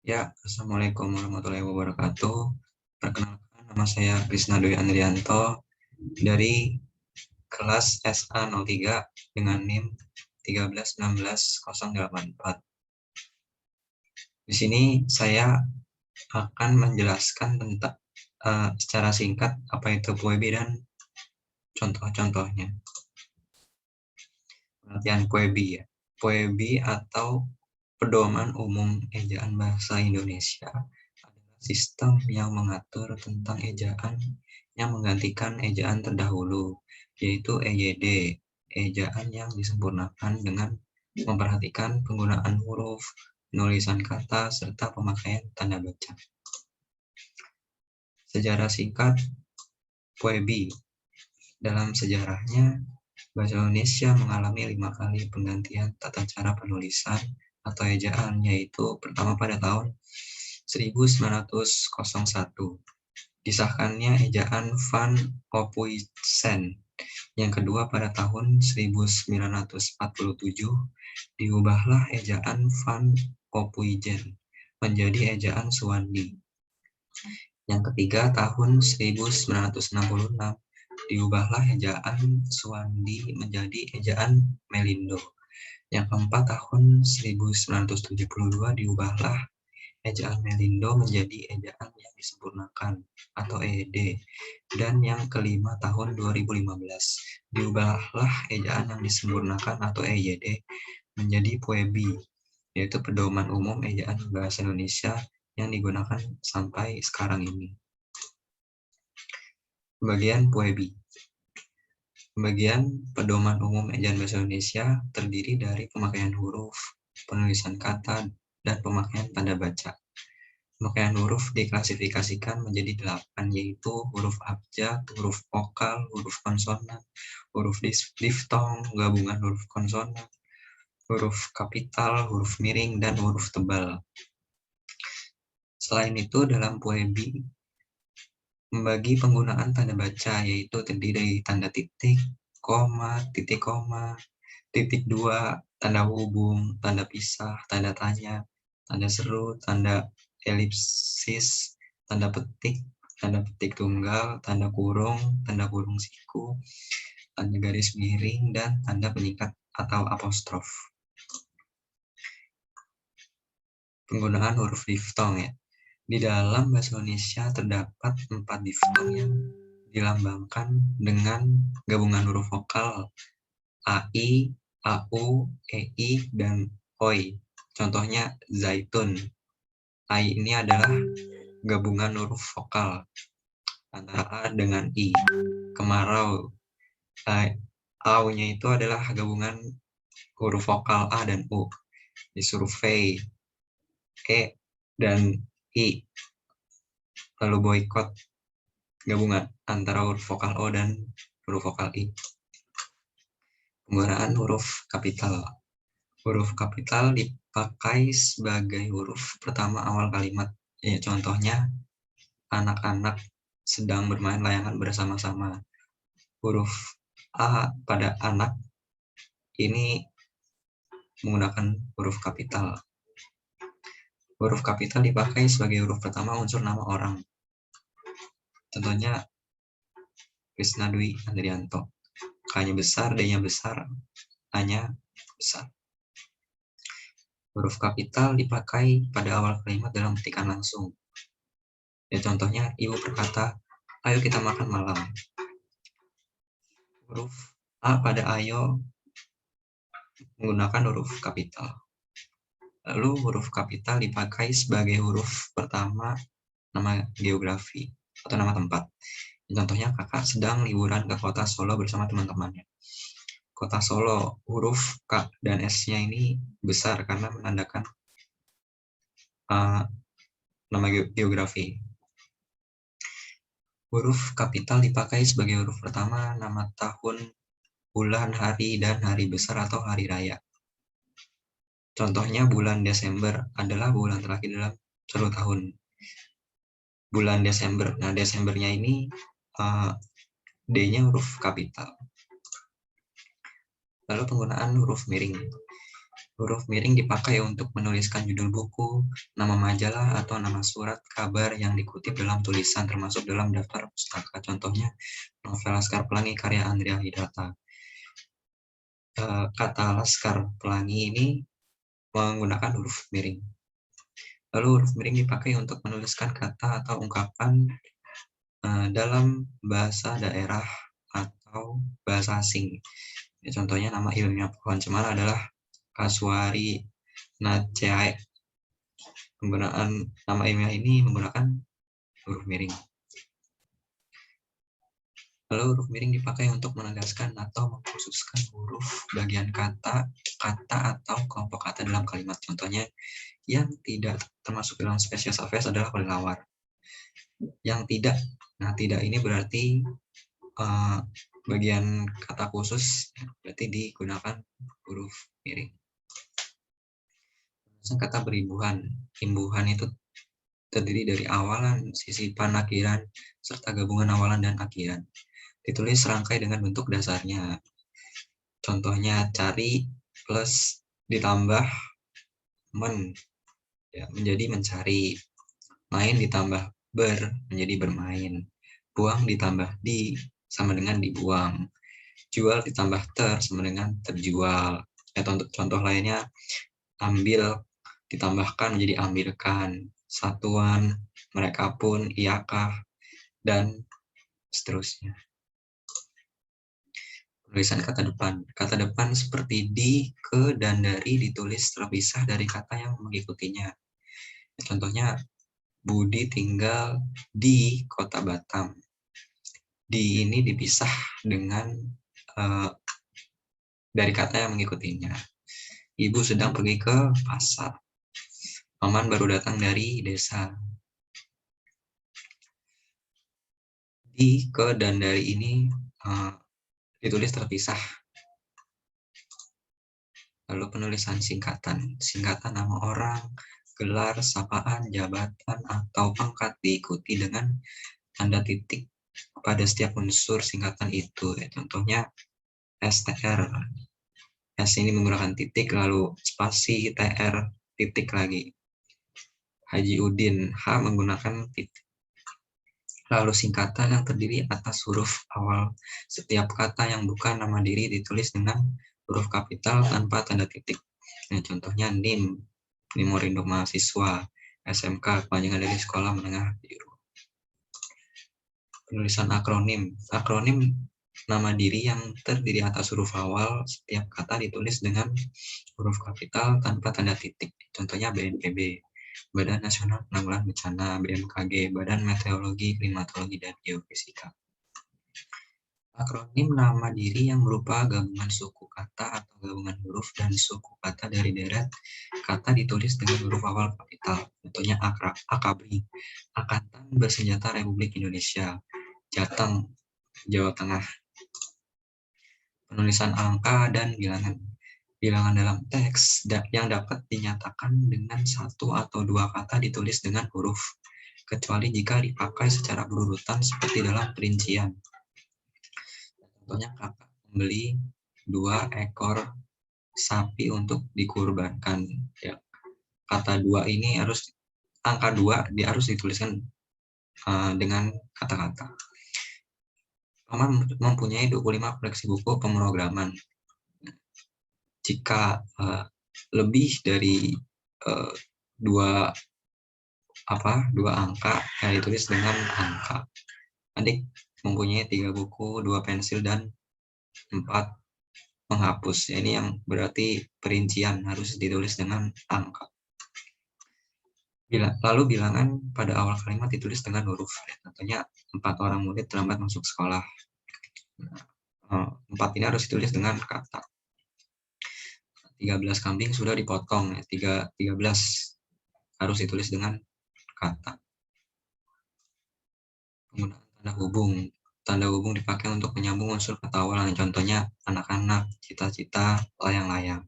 Ya, Assalamualaikum warahmatullahi wabarakatuh. Perkenalkan, nama saya Krisna Dwi Andrianto dari kelas SA03 dengan NIM 1316084. Di sini saya akan menjelaskan tentang secara singkat apa itu PUEBI dan contoh-contohnya. Pengertian PUEBI ya. PUEBI atau Pedoman Umum Ejaan Bahasa Indonesia adalah sistem yang mengatur tentang ejaan yang menggantikan ejaan terdahulu, yaitu EYD, ejaan yang disempurnakan dengan memperhatikan penggunaan huruf, penulisan kata, serta pemakaian tanda baca. Sejarah singkat PUEBI. Dalam sejarahnya, bahasa Indonesia mengalami 5 kali penggantian tata cara penulisan atau ejaan, yaitu pertama pada tahun 1901, disahkannya ejaan Van Ophuijsen. Yang kedua pada tahun 1947, diubahlah ejaan Van Ophuijsen menjadi ejaan Suwandi. Yang ketiga tahun 1966, diubahlah ejaan Suwandi menjadi ejaan Melindo. Yang keempat tahun 1972, diubahlah ejaan Melindo menjadi ejaan yang disempurnakan atau EYD. Dan yang kelima tahun 2015, diubahlah ejaan yang disempurnakan atau EYD menjadi PUEBI, yaitu Pedoman Umum Ejaan Bahasa Indonesia yang digunakan sampai sekarang ini. Pembagian PUEBI. Pembagian Pedoman Umum Ejaan Bahasa Indonesia terdiri dari pemakaian huruf, penulisan kata, dan pemakaian tanda baca. Pemakaian huruf diklasifikasikan menjadi 8, yaitu huruf abjad, huruf vokal, huruf konsonan, huruf diftong, gabungan huruf konsonan, huruf kapital, huruf miring, dan huruf tebal. Selain itu, dalam PUEBI membagi penggunaan tanda baca, yaitu terdiri dari tanda titik, koma, titik dua, tanda hubung, tanda pisah, tanda tanya, tanda seru, tanda elipsis, tanda petik tunggal, tanda kurung siku, tanda garis miring, dan tanda penyikat atau apostrof. Penggunaan huruf diftong ya. Di dalam bahasa Indonesia terdapat 4 diftong yang dilambangkan dengan gabungan huruf vokal AI, AU, EI, dan OI. Contohnya zaitun. AI ini adalah gabungan huruf vokal antara A dengan I. Kemarau. AU-nya itu adalah gabungan huruf vokal A dan U. Di survei, E dan I. Lalu boykot, gabungan antara huruf vokal O dan huruf vokal I. Penggunaan huruf kapital. Huruf kapital dipakai sebagai huruf pertama awal kalimat. Ya, contohnya, anak-anak sedang bermain layangan bersama-sama. Huruf A pada anak ini menggunakan huruf kapital. Huruf kapital dipakai sebagai huruf pertama unsur nama orang. Contohnya, Krisna Dwi Andrianto. K-nya besar, D-nya besar, A-nya besar. Huruf kapital dipakai pada awal kalimat dalam petikan langsung. Ya, contohnya, ibu berkata, ayo kita makan malam. Huruf A pada ayo menggunakan huruf kapital. Lalu huruf kapital dipakai sebagai huruf pertama nama geografi atau nama tempat. Contohnya, kakak sedang liburan ke kota Solo bersama teman-temannya. Kota Solo, huruf K dan S-nya ini besar karena menandakan nama geografi. Huruf kapital dipakai sebagai huruf pertama nama tahun, bulan, hari, dan hari besar atau hari raya. Contohnya, bulan Desember adalah bulan terakhir dalam seluruh tahun. Bulan Desember. Nah, Desembernya ini D-nya huruf kapital. Lalu penggunaan huruf miring. Huruf miring dipakai untuk menuliskan judul buku, nama majalah, atau nama surat kabar yang dikutip dalam tulisan, termasuk dalam daftar pustaka. Contohnya, novel Laskar Pelangi karya Andrea Hidrata. Kata Laskar Pelangi ini menggunakan huruf miring. Lalu huruf miring dipakai untuk menuliskan kata atau ungkapan dalam bahasa daerah atau bahasa asing. Ya, contohnya nama ilmiah pohon cemara adalah Casuari naceae. Penggunaan nama ilmiah ini menggunakan huruf miring. Lalu huruf miring dipakai untuk menegaskan atau mengkhususkan huruf bagian kata atau kelompok kata dalam kalimat. Contohnya, yang tidak termasuk dalam spesies aves adalah kelelawar. Yang tidak, nah tidak ini berarti bagian kata khusus, berarti digunakan huruf miring. Kata berimbuhan. Imbuhan itu terdiri dari awalan, sisipan, akhiran, serta gabungan awalan dan akhiran. Ditulis serangkai dengan bentuk dasarnya. Contohnya cari plus ditambah men, ya, menjadi mencari. Main ditambah ber menjadi bermain. Buang ditambah di sama dengan dibuang. Jual ditambah ter sama dengan terjual. Ya, contoh lainnya, ambil ditambahkan menjadi ambilkan, satuan, mereka pun, iyakah, dan seterusnya. Tulisan kata depan. Kata depan seperti di, ke, dan dari ditulis terpisah dari kata yang mengikutinya. Contohnya, Budi tinggal di kota Batam. Di ini dipisah dengan dari kata yang mengikutinya. Ibu sedang pergi ke pasar. Paman baru datang dari desa. Di, ke, dan dari ini ditulis terpisah. Lalu penulisan singkatan. Singkatan nama orang, gelar, sapaan, jabatan, atau pangkat diikuti dengan tanda titik pada setiap unsur singkatan itu. Contohnya STR. S ini menggunakan titik, lalu spasi, TR, titik lagi. Haji Udin, H menggunakan titik. Lalu singkatan yang terdiri atas huruf awal. Setiap kata yang bukan nama diri ditulis dengan huruf kapital tanpa tanda titik. Nah, contohnya NIM, Nimor Induk Mahasiswa, SMK, kepanjangan dari Sekolah Menengah Biru. Penulisan akronim. Akronim nama diri yang terdiri atas huruf awal. Setiap kata ditulis dengan huruf kapital tanpa tanda titik. Contohnya BNPB, Badan Nasional Penanggulangan Bencana, BMKG, Badan Meteorologi, Klimatologi, dan Geofisika. Akronim nama diri yang berupa gabungan suku kata atau gabungan huruf dan suku kata dari deret kata ditulis dengan huruf awal kapital. Contohnya AKABRI, Angkatan Bersenjata Republik Indonesia, Jateng, Jawa Tengah. Penulisan angka dan bilangan. Bilangan dalam teks yang dapat dinyatakan dengan satu atau dua kata ditulis dengan huruf, kecuali jika dipakai secara berurutan seperti dalam perincian. Contohnya, kakak membeli 2 ekor sapi untuk dikurbankan. Ya, kata 2 ini harus, angka 2 harus dituliskan dengan kata-kata. Paman mempunyai 25 koleksi buku pemrograman. Jika lebih dari dua angka yang ditulis dengan angka. Adik mempunyai 3 buku, 2 pensil, dan 4 menghapus. Ini yang berarti perincian harus ditulis dengan angka. Lalu bilangan pada awal kalimat ditulis dengan huruf. Contohnya 4 orang murid terlambat masuk sekolah. 4 ini harus ditulis dengan kata. 13 kambing sudah dipotong. 13 harus ditulis dengan kata. Penggunaan tanda hubung. Tanda hubung dipakai untuk menyambung unsur kata awalan. Contohnya anak-anak, cita-cita, layang-layang.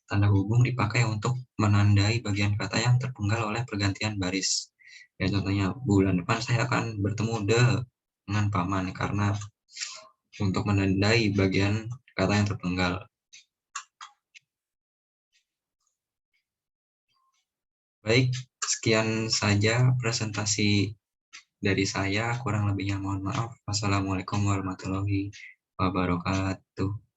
Tanda hubung dipakai untuk menandai bagian kata yang terpenggal oleh pergantian baris. Ya, contohnya, bulan depan saya akan bertemu dengan paman, karena untuk menandai bagian kata yang terpenggal. Baik, sekian saja presentasi dari saya, kurang lebihnya mohon maaf. Wassalamualaikum warahmatullahi wabarakatuh.